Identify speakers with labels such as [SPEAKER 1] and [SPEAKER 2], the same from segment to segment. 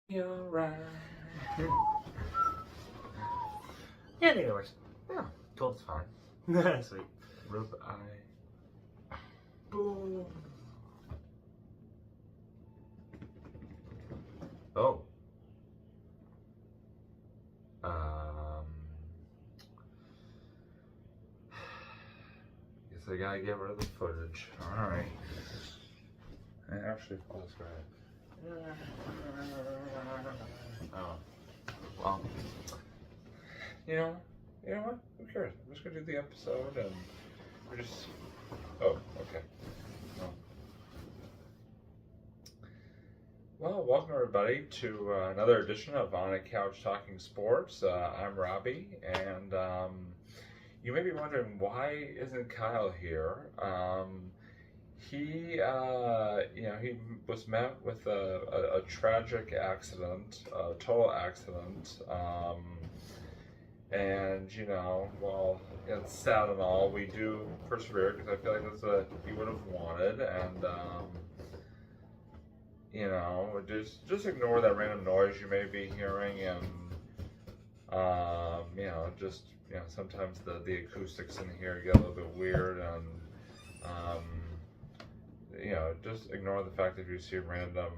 [SPEAKER 1] You're right.
[SPEAKER 2] Yeah, I think it works.
[SPEAKER 1] Yeah,
[SPEAKER 2] Cool.
[SPEAKER 1] it's fine.
[SPEAKER 2] Sweet.
[SPEAKER 1] Rub eye. Boom. Oh. Guess I gotta get rid of the footage. Alright. Actually, that's great. Oh. Well. You know what? Who cares? I'm just gonna do the episode and we're just. Oh, okay. No. Well, welcome everybody to another edition of On a Couch Talking Sports. I'm Robbie, and you may be wondering why isn't Kyle here? He was met with a tragic accident, a total accident. And, well, it's sad and all, we do persevere because I feel like that's what he would have wanted. And, just ignore that random noise you may be hearing. And, sometimes the acoustics in here get a little bit weird. And, just ignore the fact that if you see random,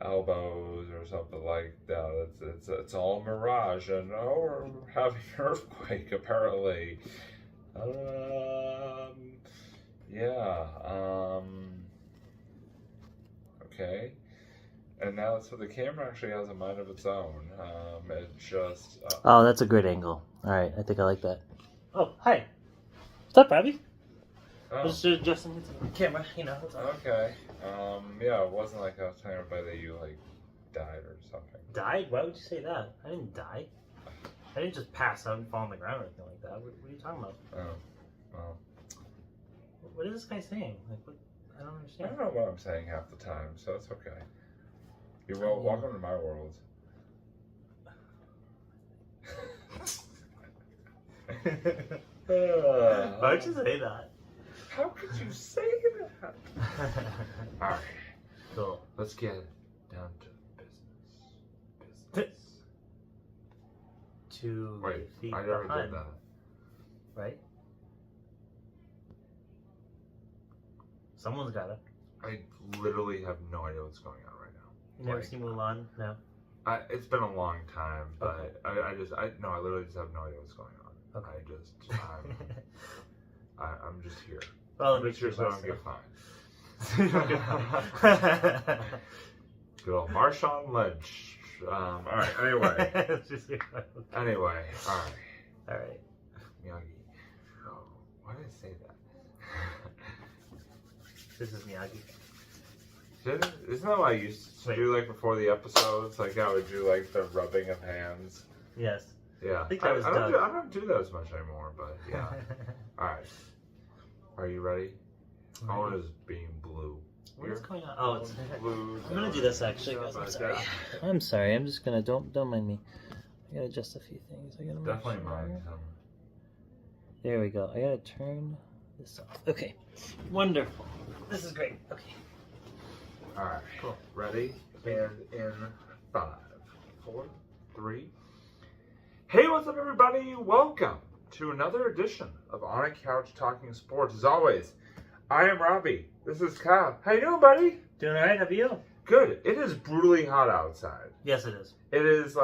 [SPEAKER 1] elbows or something like that. It's all mirage, and we're having an earthquake apparently. Okay. And now, so the camera actually has a mind of its own. It just.
[SPEAKER 2] Oh, that's a great angle. All right, I think I like that. Oh, hi. What's up, Robbie?
[SPEAKER 1] Oh.
[SPEAKER 2] Just adjusting the camera, What's up?
[SPEAKER 1] Okay. It wasn't like I was telling everybody that you died or something.
[SPEAKER 2] Died? Why would you say that? I didn't die. I didn't just pass out and fall on the ground or anything like that. What are you talking about?
[SPEAKER 1] Oh, well.
[SPEAKER 2] What is this guy saying? I don't
[SPEAKER 1] I
[SPEAKER 2] understand.
[SPEAKER 1] don't know what I'm saying half the time, so it's okay. You're welcome to my world.
[SPEAKER 2] Why'd you say that?
[SPEAKER 1] How could you say that? Alright.
[SPEAKER 2] Cool.
[SPEAKER 1] Let's get down to business.
[SPEAKER 2] To
[SPEAKER 1] Wait,
[SPEAKER 2] feet
[SPEAKER 1] I already
[SPEAKER 2] behind,
[SPEAKER 1] did that.
[SPEAKER 2] right? Someone's got it.
[SPEAKER 1] I literally have no idea what's going on right now.
[SPEAKER 2] You never seen Mulan? No?
[SPEAKER 1] It's been a long time, but
[SPEAKER 2] Okay.
[SPEAKER 1] I literally just have no idea what's going on.
[SPEAKER 2] Okay.
[SPEAKER 1] I'm just here.
[SPEAKER 2] Well,
[SPEAKER 1] I'm just here so I don't get fined. Good old Marshawn Lynch. Alright, anyway. Anyway, alright.
[SPEAKER 2] Alright.
[SPEAKER 1] Miyagi. Oh, why did I say that?
[SPEAKER 2] This is Miyagi.
[SPEAKER 1] Isn't that what I used to do before the episodes? I would do the rubbing of hands.
[SPEAKER 2] Yes.
[SPEAKER 1] Yeah.
[SPEAKER 2] I think that was
[SPEAKER 1] I don't do that as much anymore, but yeah. Alright. Are you ready? Phone is being blue.
[SPEAKER 2] What is going on? Oh, it's
[SPEAKER 1] blue.
[SPEAKER 2] I'm gonna do this actually, guys. I'm sorry. I'm sorry. I'm just gonna don't mind me. I gotta adjust a few things. I gotta make
[SPEAKER 1] Definitely
[SPEAKER 2] sure.
[SPEAKER 1] mine.
[SPEAKER 2] There we go. I gotta turn this off. Okay. Wonderful. This is great. Okay.
[SPEAKER 1] Alright.
[SPEAKER 2] Cool.
[SPEAKER 1] Ready? And in 5, 4, 3. Hey, what's up, everybody? Welcome to another edition of On a Couch Talking Sports. As always, I am Robbie. This is Kyle. How you doing, buddy?
[SPEAKER 2] Doing alright? How are you?
[SPEAKER 1] Good. It is brutally hot outside.
[SPEAKER 2] Yes, it is.
[SPEAKER 1] It is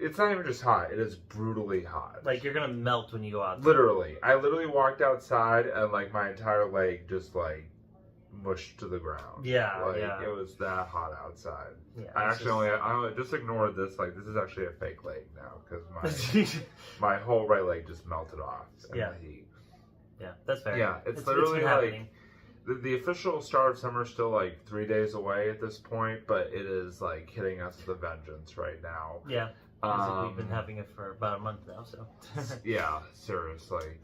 [SPEAKER 1] it's not even just hot. It is brutally hot.
[SPEAKER 2] You're gonna melt when you go out.
[SPEAKER 1] Literally. I literally walked outside and my entire leg just mushed to the ground.
[SPEAKER 2] Yeah, yeah.
[SPEAKER 1] It was that hot outside.
[SPEAKER 2] Yeah.
[SPEAKER 1] I just ignored this. This is actually a fake leg now because my whole right leg just melted off in the heat.
[SPEAKER 2] Yeah, that's fair.
[SPEAKER 1] Yeah, it's literally
[SPEAKER 2] been happening.
[SPEAKER 1] The official start of summer is still 3 days away at this point, but it is hitting us with a vengeance right now.
[SPEAKER 2] Yeah. We've been having it for about a month now, so.
[SPEAKER 1] Yeah, seriously.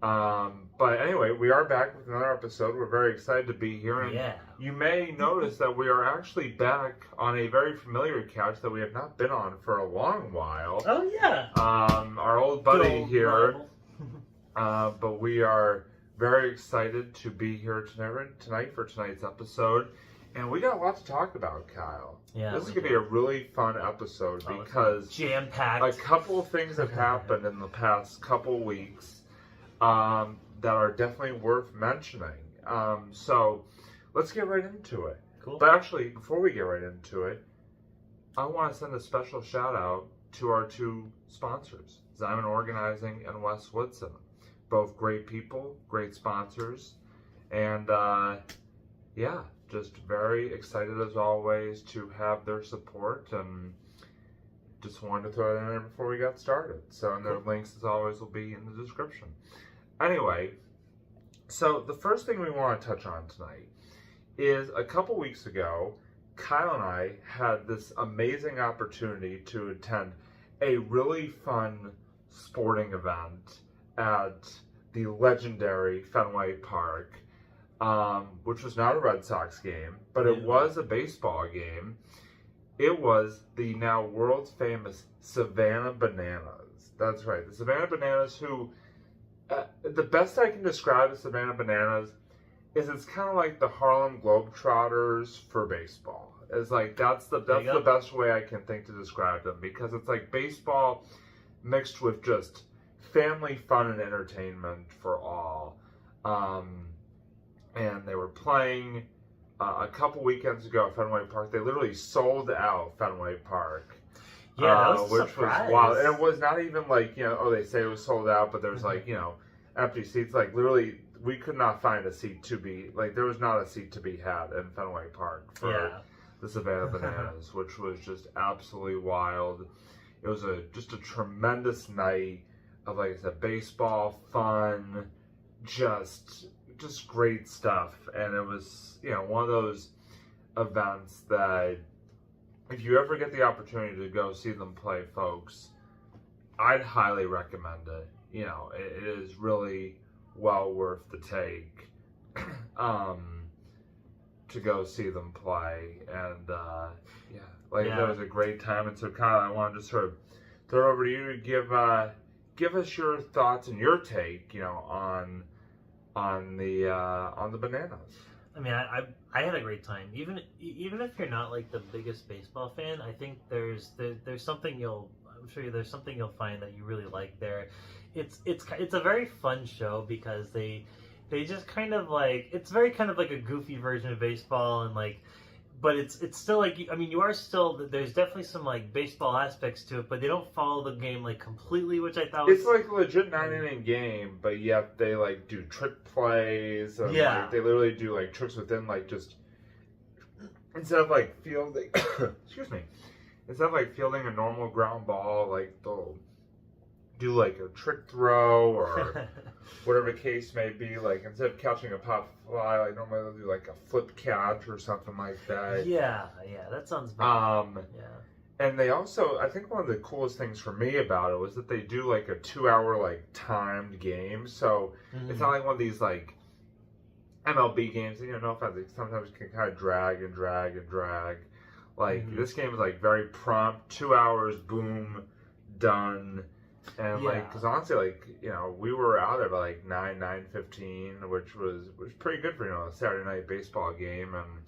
[SPEAKER 1] But anyway, we are back with another episode. We're very excited to be here. And you may notice that we are actually back on a very familiar couch that we have not been on for a long while.
[SPEAKER 2] Oh, yeah.
[SPEAKER 1] Our old buddy here. But we are very excited to be here tonight for tonight's episode. And we got a lot to talk about, Kyle.
[SPEAKER 2] Yeah,
[SPEAKER 1] this is going to be a really fun episode because
[SPEAKER 2] jam-packed.
[SPEAKER 1] A couple of things have happened in the past couple weeks that are definitely worth mentioning. So let's get right into it.
[SPEAKER 2] Cool.
[SPEAKER 1] But actually, before we get right into it, I want to send a special shout out to our two sponsors, Zion Organizing and Wes Woodson. Both great people, great sponsors, and yeah, just very excited as always to have their support, and just wanted to throw that in there before we got started. So, and their links as always will be in the description. Anyway, so the first thing we want to touch on tonight is a couple weeks ago, Kyle and I had this amazing opportunity to attend a really fun sporting event at the legendary Fenway Park, which was not a Red Sox game, but it was a baseball game. It was the now world famous Savannah Bananas. That's right, the Savannah Bananas, who, the best I can describe the Savannah Bananas is it's kind of like the Harlem Globetrotters for baseball. It's like, that's the best way I can think to describe them, because it's like baseball mixed with just family fun and entertainment for all. And they were playing a couple weekends ago at Fenway Park. They literally sold out Fenway Park.
[SPEAKER 2] Yeah, that was a
[SPEAKER 1] which
[SPEAKER 2] surprise.
[SPEAKER 1] was wild. And it was not even like, they say it was sold out, but there's like, empty seats. Like literally, we could not find a seat to be, like there was not a seat to be had in Fenway Park for the Savannah Bananas, which was just absolutely wild. It was just a tremendous night of, like I said, baseball, fun, just great stuff. And it was, one of those events that if you ever get the opportunity to go see them play, folks, I'd highly recommend it. It is really well worth the take to go see them play. And that was a great time. And so, Kyle, I want to just sort of throw it over to you to give us your thoughts and your take, on the Bananas.
[SPEAKER 2] I mean, I had a great time. Even if you're not like the biggest baseball fan, I think there's something there's something you'll find that you really like there. It's a very fun show because they just kind of like, it's very kind of like a goofy version of baseball, and like, but it's still like, I mean, you are still, there's definitely some like baseball aspects to it, but they don't follow the game like completely, which I thought was...
[SPEAKER 1] It's like a legit 9-inning game, but yet they like do trick plays, and like, they literally do like tricks within like just, instead of like fielding, excuse me, instead of like fielding a normal ground ball, like they'll do like a trick throw or whatever the case may be. Like instead of catching a pop fly, like normally they'll do like a flip catch or something like that.
[SPEAKER 2] Yeah, that sounds bad.
[SPEAKER 1] And they also, I think one of the coolest things for me about it was that they do like a 2-hour like timed game. So it's not like one of these like MLB games that, no offense, sometimes can kind of drag and drag and drag. Like this game is like very prompt, 2 hours, boom, done. And like, because honestly, like, we were out there by like 9:15, which was pretty good for a Saturday night baseball game. And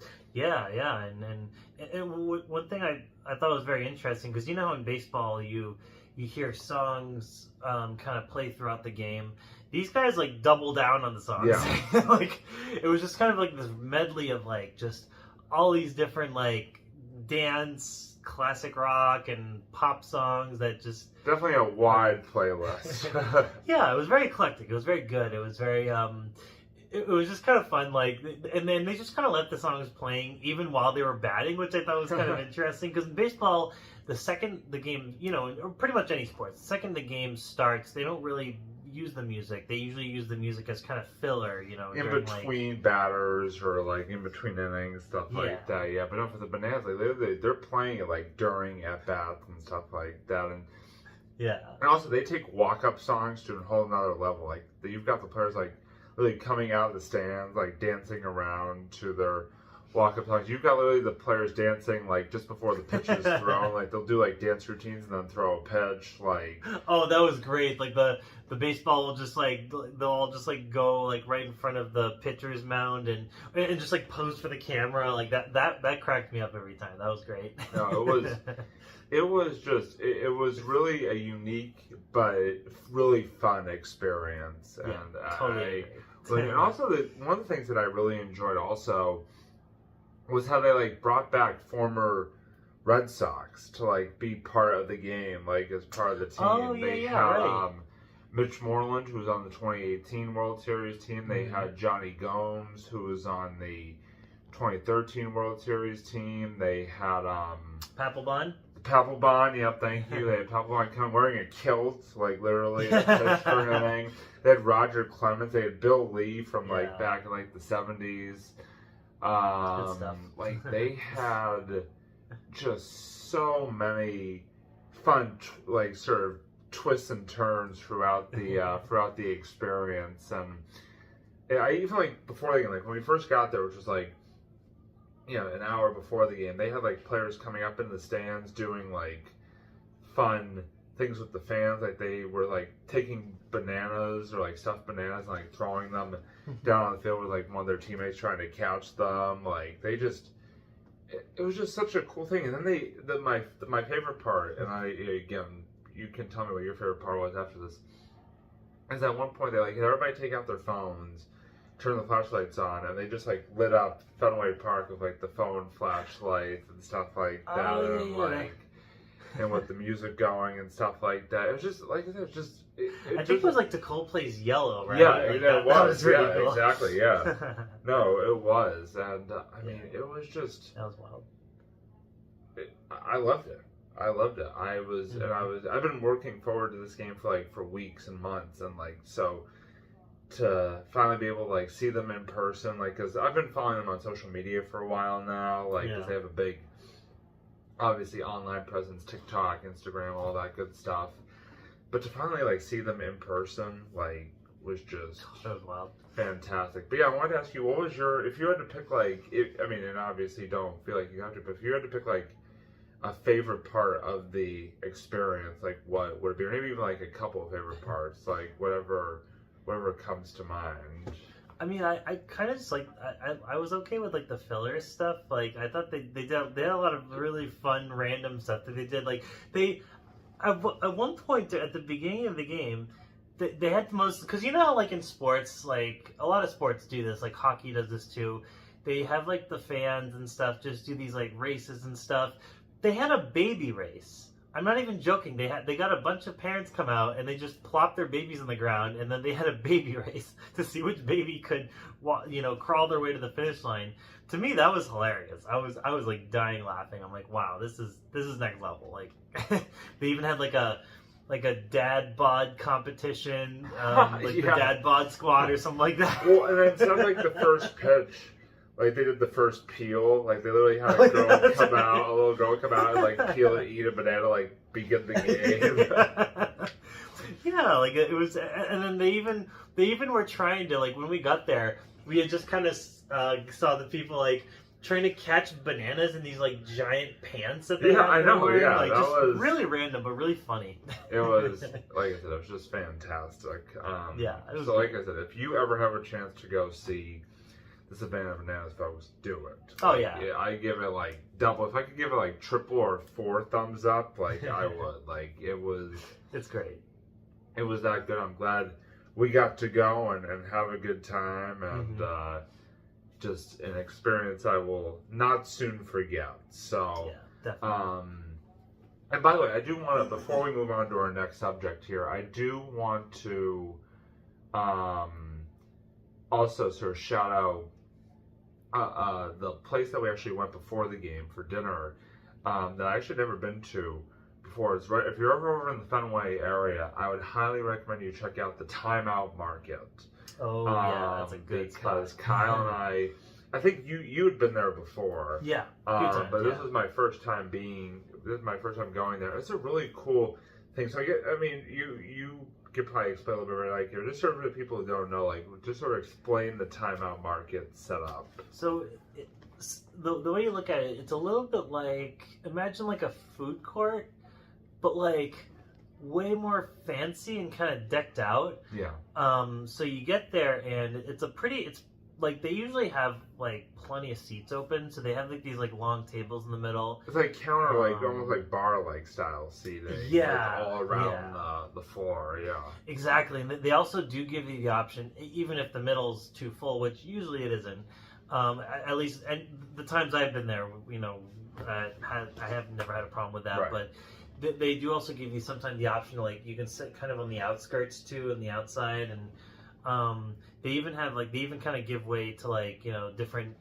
[SPEAKER 1] and one thing I thought was very interesting, because how in baseball you hear songs kind of play throughout the game. These guys like double down on the songs. Like it was just kind of like this medley of like just all these different like dance, classic rock, and pop songs that just... Definitely a wide playlist.
[SPEAKER 2] Yeah, it was very eclectic. It was very good. It was very... it was just kind of fun. Like, and then they just kind of let the songs playing even while they were batting, which I thought was kind of interesting. Because in baseball, the second the game, or pretty much any sports, the second the game starts, they don't really use the music. They usually use the music as kind of filler,
[SPEAKER 1] in between batters or like in between innings, stuff like that. Yeah, but no, for the Bananas, like they're playing it like during at bats and stuff like that, and also they take walk up songs to a whole nother level. Like you've got the players like really coming out of the stands, like dancing around to their walk-up songs. You've got literally the players dancing like just before the pitch is thrown. Like they'll do like dance routines and then throw a pitch. Like
[SPEAKER 2] Oh, that was great. Like the baseball will just like they'll all just like go like right in front of the pitcher's mound and just like pose for the camera. Like that cracked me up every time. That was great.
[SPEAKER 1] No, it was really a unique but really fun experience.
[SPEAKER 2] Yeah,
[SPEAKER 1] And
[SPEAKER 2] totally.
[SPEAKER 1] and also one of the things that I really enjoyed also was how they like brought back former Red Sox to like be part of the game, like as part of the team.
[SPEAKER 2] Oh, yeah,
[SPEAKER 1] They
[SPEAKER 2] yeah,
[SPEAKER 1] had
[SPEAKER 2] right.
[SPEAKER 1] Mitch Moreland, who was on the 2018 World Series team. They had Johnny Gomes, who was on the 2013 World Series team. They had
[SPEAKER 2] Papelbon.
[SPEAKER 1] Papelbon, yep, thank you. They had Papelbon coming wearing a kilt, like literally a pitch for an inning. They had Roger Clemens. They had Bill Lee from like back in like the 70s.
[SPEAKER 2] Good stuff.
[SPEAKER 1] Like they had just so many fun, like sort of twists and turns throughout the experience. And I even like before the game, like when we first got there, which was like, an hour before the game, they had like players coming up in the stands doing like fun things with the fans. Like they were like taking bananas or like stuffed bananas and like throwing them down on the field with like one of their teammates trying to catch them. Like they just, it was just such a cool thing. And then my favorite part, and again, you can tell me what your favorite part was after this, is at one point they like had everybody take out their phones, turn the flashlights on, and they just like lit up Fenway Park with like the phone flashlights and stuff like that.
[SPEAKER 2] Oh,
[SPEAKER 1] And
[SPEAKER 2] yeah.
[SPEAKER 1] like, and with the music going and stuff like that. It was just like I said,
[SPEAKER 2] I think it was like the Coldplay's Yellow, right?
[SPEAKER 1] Yeah,
[SPEAKER 2] Like,
[SPEAKER 1] it
[SPEAKER 2] that
[SPEAKER 1] was.
[SPEAKER 2] really
[SPEAKER 1] Yeah,
[SPEAKER 2] cool.
[SPEAKER 1] exactly. Yeah. No, it was, and I mean, it was just.
[SPEAKER 2] That was wild.
[SPEAKER 1] I loved it. I loved it. I've been working forward to this game for weeks and months, and like so. To finally be able to like see them in person, like because I've been following them on social media for a while now, like because they have a big, obviously online presence, TikTok, Instagram, all that good stuff. But to finally like see them in person, like was just
[SPEAKER 2] That was wild.
[SPEAKER 1] fantastic. But yeah, I wanted to ask you, what was if you had to pick like, and obviously don't feel like you have to, but if you had to pick like a favorite part of the experience, like what would it be, or maybe even like a couple of favorite parts, like whatever comes to mind.
[SPEAKER 2] I mean, I kind of just like I was okay with like the filler stuff. Like I thought they had a lot of really fun random stuff that they did. Like they at one point at the beginning of the game, they had the most, because you know how like in sports, like a lot of sports do this. Like hockey does this too. They have like the fans and stuff just do these like races and stuff. They had a baby race. I'm not even joking. They got a bunch of parents come out and they just plopped their babies on the ground, and then they had a baby race to see which baby could, crawl their way to the finish line. To me, that was hilarious. I was like dying laughing. I'm like, wow, this is next level. Like they even had like a dad bod competition, the dad bod squad or something like that.
[SPEAKER 1] Well, and then sounds like the first pitch. Like they did the first peel, like they literally had a little girl come out and like peel and eat a banana, like begin the game.
[SPEAKER 2] Yeah, like it was, and then they even were trying to, like when we got there, we had just kind of saw the people like trying to catch bananas in these like giant pants that they had.
[SPEAKER 1] I know,
[SPEAKER 2] wearing.
[SPEAKER 1] yeah,
[SPEAKER 2] like,
[SPEAKER 1] that
[SPEAKER 2] just
[SPEAKER 1] was
[SPEAKER 2] really random but really funny.
[SPEAKER 1] It was, like I said, it was just fantastic.
[SPEAKER 2] Yeah. It was
[SPEAKER 1] like I said, if you ever have a chance to go see the Savannah Bananas, folks, do it.
[SPEAKER 2] Oh yeah.
[SPEAKER 1] I give it like double. If I could give it like triple or 4 thumbs up, like I would. Like it was.
[SPEAKER 2] It's great.
[SPEAKER 1] It was that good. I'm glad we got to go and have a good time, and just an experience I will not soon forget. So
[SPEAKER 2] yeah, definitely.
[SPEAKER 1] And by the way, I do want to, before we move on to our next subject here, I do want to also sort of shout out the place that we actually went before the game for dinner that I actually never been to before. It's right, if you're ever over in the Fenway area, I would highly recommend you check out the Timeout Market.
[SPEAKER 2] Oh yeah, that's a good
[SPEAKER 1] because
[SPEAKER 2] spot.
[SPEAKER 1] Kyle and I think you had been there before.
[SPEAKER 2] Yeah, times,
[SPEAKER 1] but this is my first time going there. It's a really cool thing. So you could probably explain a little bit, like, just sort of for people who don't know, like, just sort of explain the Timeout Market setup.
[SPEAKER 2] So the way you look at it, it's a little bit like, imagine like a food court, but like way more fancy and kind of decked out.
[SPEAKER 1] Yeah.
[SPEAKER 2] So you get there and it's like they usually have like plenty of seats open, so they have like these like long tables in the middle.
[SPEAKER 1] It's like counter, like almost like bar like style seating.
[SPEAKER 2] Yeah,
[SPEAKER 1] like all around the floor. Yeah.
[SPEAKER 2] Exactly, and they also do give you the option, even if the middle's too full, which usually it isn't. At least, and the times I've been there, you know, I have never had a problem with that.
[SPEAKER 1] Right.
[SPEAKER 2] But they do also give you sometimes the option to, like, you can sit kind of on the outskirts too, on the outside, and they even kind of give way to, like, you know, different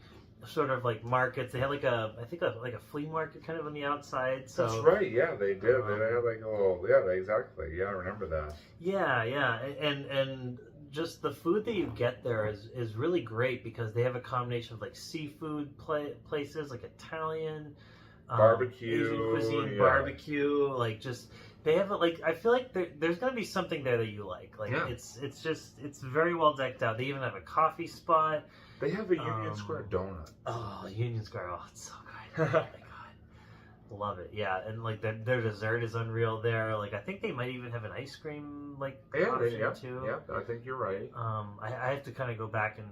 [SPEAKER 2] sort of like markets. They had like a flea market kind of on the outside. So
[SPEAKER 1] that's right. Yeah, they did. They had like a little. Yeah, exactly. Yeah, I remember that.
[SPEAKER 2] Yeah, and just the food that you get there is really great because they have a combination of like seafood places, like Italian,
[SPEAKER 1] barbecue,
[SPEAKER 2] Asian cuisine, barbecue, like just they have like I feel like there's gonna be something there that you like. Like it's very well decked out. They even have a coffee spot.
[SPEAKER 1] They have a Union Square donut.
[SPEAKER 2] Oh, Union Square! Oh, it's so good. Oh my god, love it. Yeah, and like their dessert is unreal there. Like I think they might even have an ice cream like option too.
[SPEAKER 1] Yeah, I think you're right.
[SPEAKER 2] I have to kind of go back and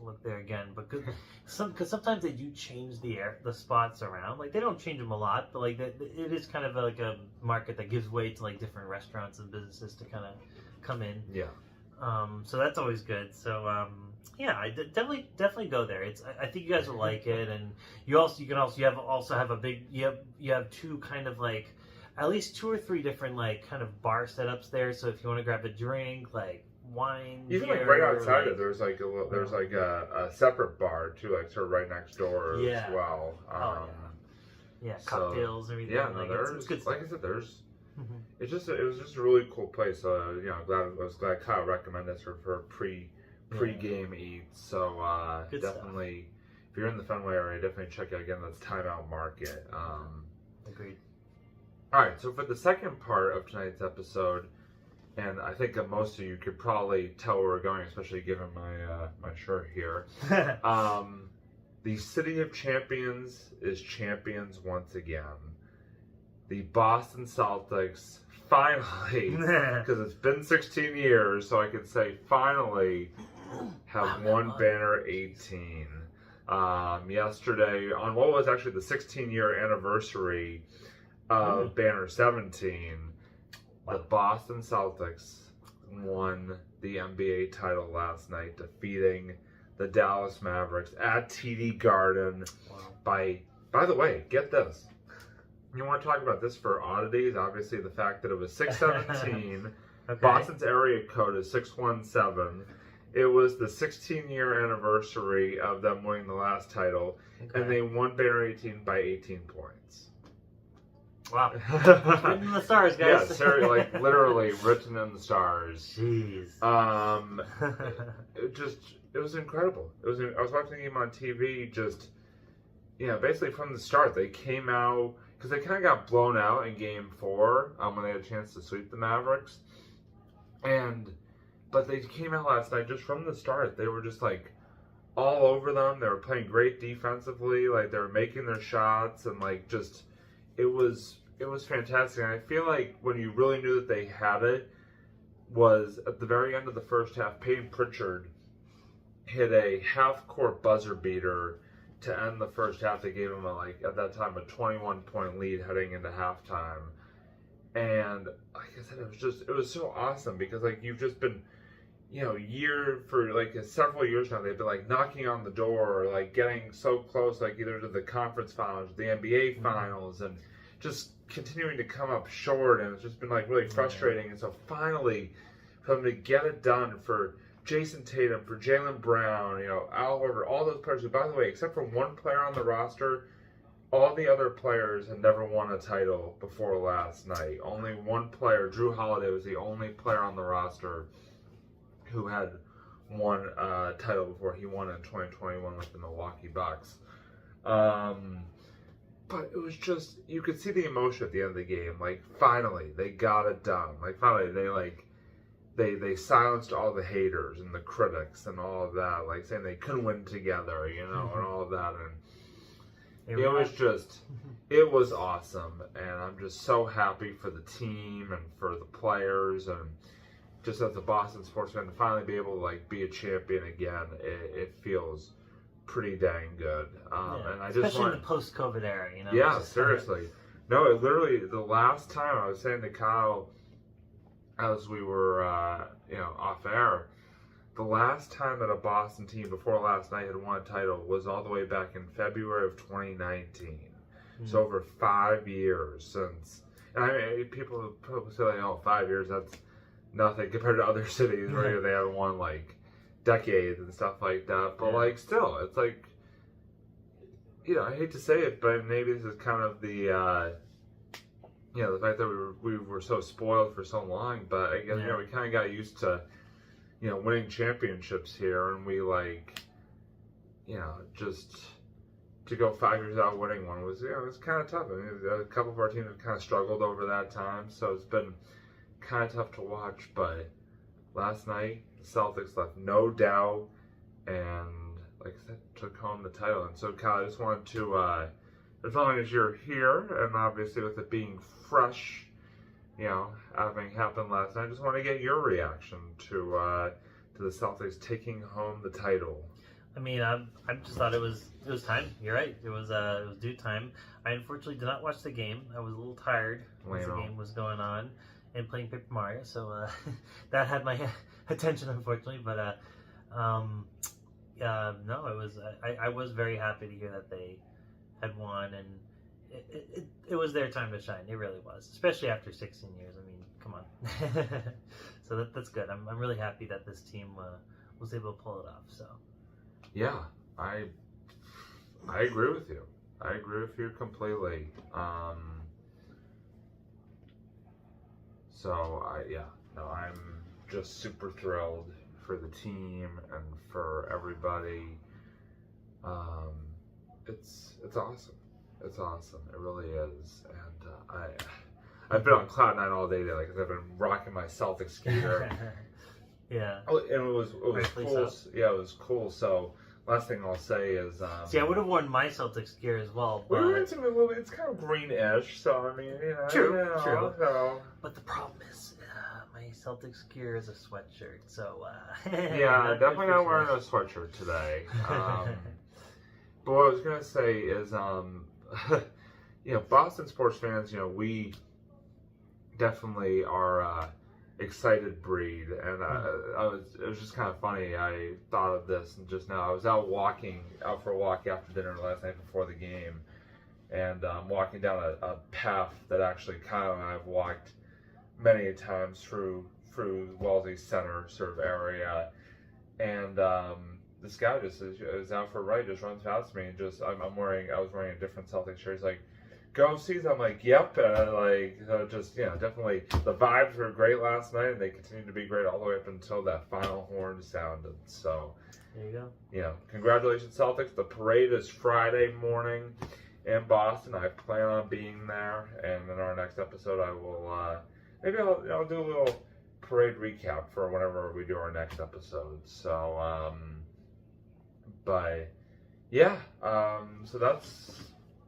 [SPEAKER 2] look there again, but because sometimes they do change the spots around. Like they don't change them a lot, but like it is kind of like a market that gives way to like different restaurants and businesses to kind of come in.
[SPEAKER 1] Yeah.
[SPEAKER 2] So that's always good. So yeah, I definitely go there. I think you guys will like it, and you have two kind of like at least 2 or 3 different like kind of bar setups there. So if you want to grab a drink, like wine,
[SPEAKER 1] even
[SPEAKER 2] beer,
[SPEAKER 1] like right outside it, there's like a separate bar too, like sort of right next door as well.
[SPEAKER 2] Yeah, cocktails and everything.
[SPEAKER 1] Yeah, no,
[SPEAKER 2] it's good stuff.
[SPEAKER 1] Like I said, there's. It was just a really cool place. You know, I was glad Kyle recommended this for pre-game eats. So definitely, if you're in the Fenway area, definitely check out again. That's Timeout Market.
[SPEAKER 2] Agreed.
[SPEAKER 1] All right, so for the second part of tonight's episode, and I think that most of you could probably tell where we're going, especially given my shirt here. The City of Champions is champions once again. The Boston Celtics finally, because it's been 16 years, so I could say finally, have won Banner 18. Yesterday, on what was actually the 16-year anniversary of Banner 17, the Boston Celtics won the NBA title last night, defeating the Dallas Mavericks at TD Garden by the way, get this. You want to talk about this for oddities? Obviously, the fact that it was 617. Okay. Boston's area code is 617. It was the 16-year anniversary of them winning the last title, and they won Banner 18 by 18 points.
[SPEAKER 2] Wow. Written in the stars, guys.
[SPEAKER 1] Yeah, seriously, like literally written in the stars.
[SPEAKER 2] Jeez.
[SPEAKER 1] It was incredible. I was watching the game on TV, basically from the start. They came out, because they kind of got blown out in Game 4 when they had a chance to sweep the Mavericks. But they came out last night just from the start. They were just like all over them. They were playing great defensively. Like they were making their shots and like just it was fantastic. And I feel like when you really knew that they had it was at the very end of the first half. Peyton Pritchard hit a half-court buzzer beater to end the first half. They gave him at that time a 21-point lead heading into halftime. And like I said, it was so awesome because like you've just been, several years now they've been like knocking on the door or like getting so close, like either to the conference finals, the NBA finals, and just continuing to come up short. And it's just been like really frustrating. And so finally, for them to get it done for Jason Tatum, for Jaylen Brown, Al Horford, all those players who, by the way, except for one player on the roster, all the other players had never won a title before last night. Only one player, Drew Holiday, was the only player on the roster who had won a title before. He won in 2021 with the Milwaukee Bucks. But it was just, you could see the emotion at the end of the game. Like, finally, they got it done. Like, finally, they silenced all the haters and the critics and all of that, like saying they couldn't win together, and all of that, and it was awesome, and I'm just so happy for the team and for the players, and just as a Boston sports fan to finally be able to like be a champion again, it feels pretty dang good. And I just
[SPEAKER 2] especially in the post-COVID era,
[SPEAKER 1] Yeah, seriously. No, it literally, the last time I was saying to Kyle as we were, off air, the last time that a Boston team before last night had won a title was all the way back in February of 2019. Mm-hmm. So over 5 years since, and I mean, people say like, oh, 5 years, that's nothing compared to other cities where they haven't won like decades and stuff like that. But like, still, it's like, I hate to say it, but maybe this is kind of the, the fact that we were so spoiled for so long. But I guess we kind of got used to, winning championships here, and we like, just to go 5 years without winning one was, it's kind of tough. I mean, a couple of our teams have kind of struggled over that time, so it's been kind of tough to watch. But last night, the Celtics left no doubt, and like I said, took home the title. And so, Kyle, I just wanted to, as long as you're here, and obviously with it being fresh, having happened last night, I just want to get your reaction to the Celtics taking home the title.
[SPEAKER 2] I mean, I just thought it was time. You're right. It was due time. I unfortunately did not watch the game. I was a little tired as the game was going on and playing Paper Mario, so that had my attention, unfortunately. But no, it was. I was very happy to hear that they had won, and it was their time to shine. It really was, especially after 16 years. I mean, come on. So that's good. I'm really happy that this team was able to pull it off. So.
[SPEAKER 1] Yeah, I agree with you. I agree with you completely. I'm just super thrilled for the team and for everybody. It's awesome. It's awesome. It really is. And I've been on cloud nine all day today, like, 'cause I've been rocking my Celtics gear.
[SPEAKER 2] Yeah.
[SPEAKER 1] Oh, and it was cool.
[SPEAKER 2] So.
[SPEAKER 1] Yeah, it was cool. So last thing I'll say is,
[SPEAKER 2] see, I would have worn my Celtics gear as well. But
[SPEAKER 1] it's kind of greenish, so I mean,
[SPEAKER 2] true.
[SPEAKER 1] So.
[SPEAKER 2] But the problem is, my Celtics gear is a sweatshirt, so
[SPEAKER 1] yeah, definitely not wearing a sweatshirt today. But what I was gonna say is, Boston sports fans, we definitely are excited breed, and it was just kind of funny. I thought of this just now. I was out for a walk after dinner last night before the game, and walking down a path that actually Kyle and I have walked many a times through Wellesley Center sort of area, and this guy just is out for a ride, just runs past me, and just I was wearing a different Celtics shirt. He's like, "Go Seas." I'm like, "Yep." And definitely the vibes were great last night, and they continued to be great all the way up until that final horn sounded. So
[SPEAKER 2] there you go.
[SPEAKER 1] Congratulations, Celtics. The parade is Friday morning in Boston. I plan on being there, and in our next episode, I will maybe I'll do a little parade recap for whenever we do our next episode. So, so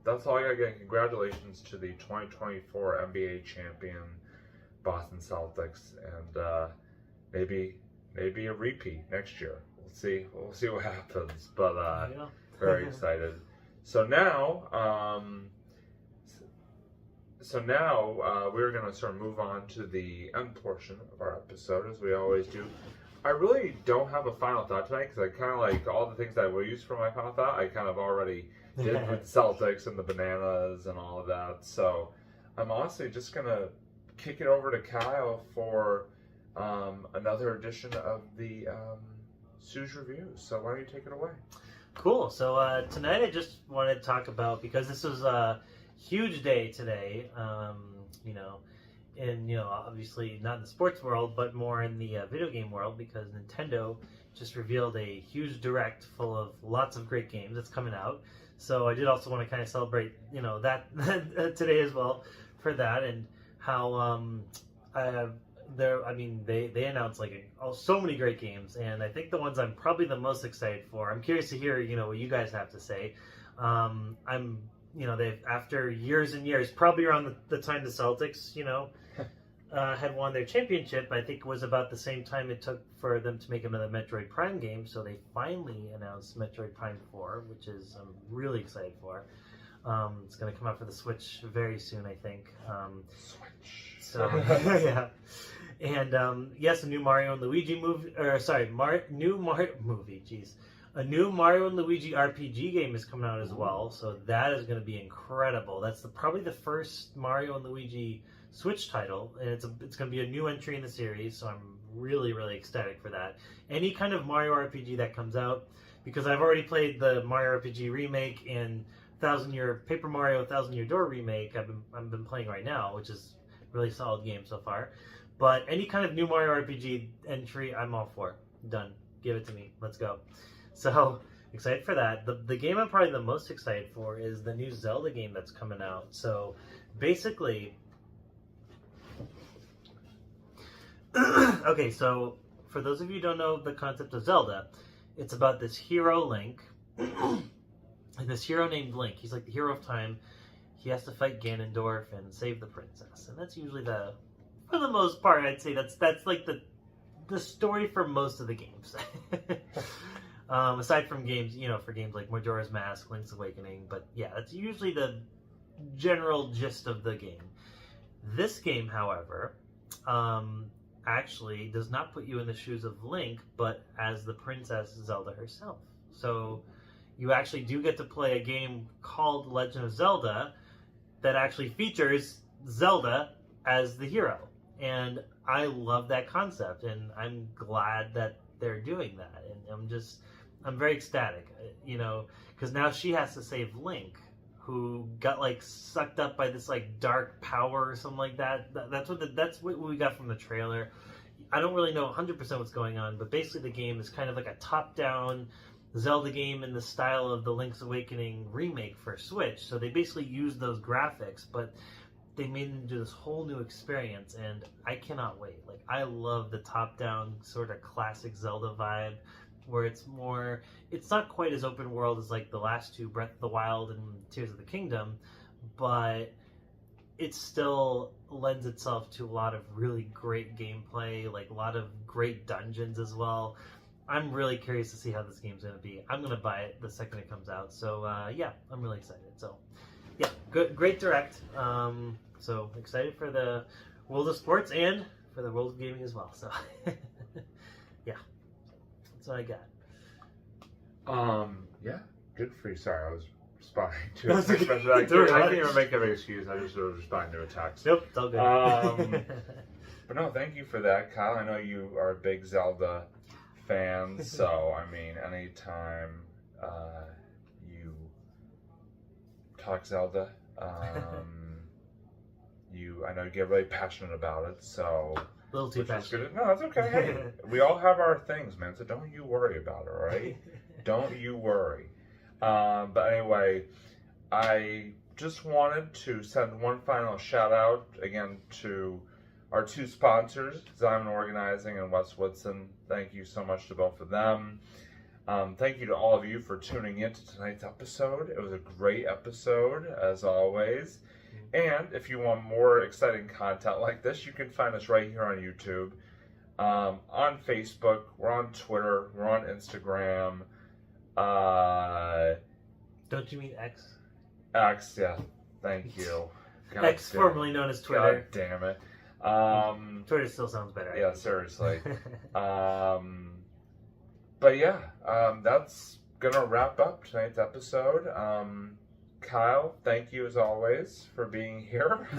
[SPEAKER 1] that's all I got. Again, congratulations to the 2024 NBA champion Boston Celtics, and maybe a repeat next year. We'll see what happens. But very excited. So now we're going to sort of move on to the end portion of our episode, as we always do. I really don't have a final thought tonight, because I kind of like all the things that I will use for my final thought, I kind of already did with the Celtics and the Bananas and all of that. So I'm honestly just going to kick it over to Kyle for another edition of the Sue's Reviews. So why don't you take it away?
[SPEAKER 2] Cool. So tonight I just wanted to talk about, because this was a huge day today, obviously not in the sports world, but more in the video game world, because Nintendo just revealed a huge direct full of lots of great games that's coming out. So I did also want to kind of celebrate, that today as well for that, and how they announced so many great games, and I think the ones I'm probably the most excited for. I'm curious to hear what you guys have to say. They've, after years and years, probably around the time the Celtics had won their championship. I think it was about the same time it took for them to make another Metroid Prime game. So they finally announced Metroid Prime 4, which is I'm really excited for. It's going to come out for the Switch very soon, I think.
[SPEAKER 1] Switch.
[SPEAKER 2] So yeah, and yes, a new Mario and Luigi movie. New Mario movie. Jeez, a new Mario and Luigi RPG game is coming out as well. So that is going to be incredible. That's probably the first Mario and Luigi Switch title, and it's going to be a new entry in the series. So I'm really, really ecstatic for that. Any kind of Mario RPG that comes out, because I've already played the Mario RPG remake and Paper Mario 1,000 Year Door remake. I've been playing right now, which is a really solid game so far. But any kind of new Mario RPG entry, I'm all for. Done. Give it to me. Let's go. So excited for that. The game I'm probably the most excited for is the new Zelda game that's coming out. So basically, okay. So for those of you who don't know the concept of Zelda, it's about this hero Link. And this hero named Link, he's like the hero of time. He has to fight Ganondorf and save the princess, and that's usually for the most part, I'd say that's like the story for most of the games. Aside from games, for games like Majora's Mask, Link's Awakening, but yeah, that's usually the general gist of the game. This game, however, actually does not put you in the shoes of Link, but as the Princess Zelda herself. So you actually do get to play a game called Legend of Zelda that actually features Zelda as the hero. And I love that concept, and I'm glad that they're doing that. And I'm very ecstatic, because now she has to save Link, who got sucked up by this dark power or something like that. That's what we got from the trailer. I don't really know 100% what's going on, but basically the game is kind of like a top-down Zelda game in the style of the Link's Awakening remake for Switch. So they basically used those graphics, but they made them do this whole new experience, and I cannot wait. I love the top-down sort of classic Zelda vibe, where it's not quite as open world as the last two, Breath of the Wild and Tears of the Kingdom, but it still lends itself to a lot of really great gameplay, a lot of great dungeons as well. I'm really curious to see how this game's going to be. I'm going to buy it the second it comes out. So, yeah, I'm really excited. So, yeah, great direct. So, excited for the world of sports and for the world of gaming as well. So, yeah, that's what I got.
[SPEAKER 1] Yeah, good for you. Sorry, I was responding to
[SPEAKER 2] That's
[SPEAKER 1] it.
[SPEAKER 2] okay.
[SPEAKER 1] I can't even make an excuse. I just was responding to a text.
[SPEAKER 2] Nope, it's all good.
[SPEAKER 1] But no, thank you for that, Kyle. I know you are a big Zelda fan, so anytime you talk Zelda, I know you get really passionate about it, so
[SPEAKER 2] A little too passionate.
[SPEAKER 1] No, that's okay. Hey, we all have our things, man, so don't you worry about it, all right? Don't you worry. But anyway, I just wanted to send one final shout out again to our two sponsors, Zion Organizing and Wes Woodson. Thank you so much to both of them. Thank you to all of you for tuning in to tonight's episode. It was a great episode, as always. And if you want more exciting content like this, you can find us right here on YouTube, on Facebook, we're on Twitter, we're on Instagram.
[SPEAKER 2] Don't you mean X?
[SPEAKER 1] X, yeah. Thank you. God
[SPEAKER 2] X,
[SPEAKER 1] damn.
[SPEAKER 2] formerly known as Twitter.
[SPEAKER 1] God damn it.
[SPEAKER 2] Twitter still sounds better.
[SPEAKER 1] Yeah, seriously. But yeah, that's gonna wrap up tonight's episode. Kyle, thank you as always for being here.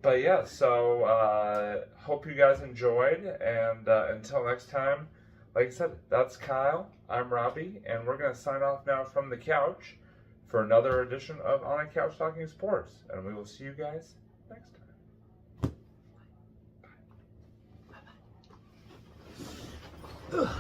[SPEAKER 1] But yeah, so hope you guys enjoyed, and until next time, like I said, that's Kyle, I'm Robbie, and we're gonna sign off now from the couch for another edition of On a Couch Talking Sports, and we will see you guys next time.
[SPEAKER 2] Ugh.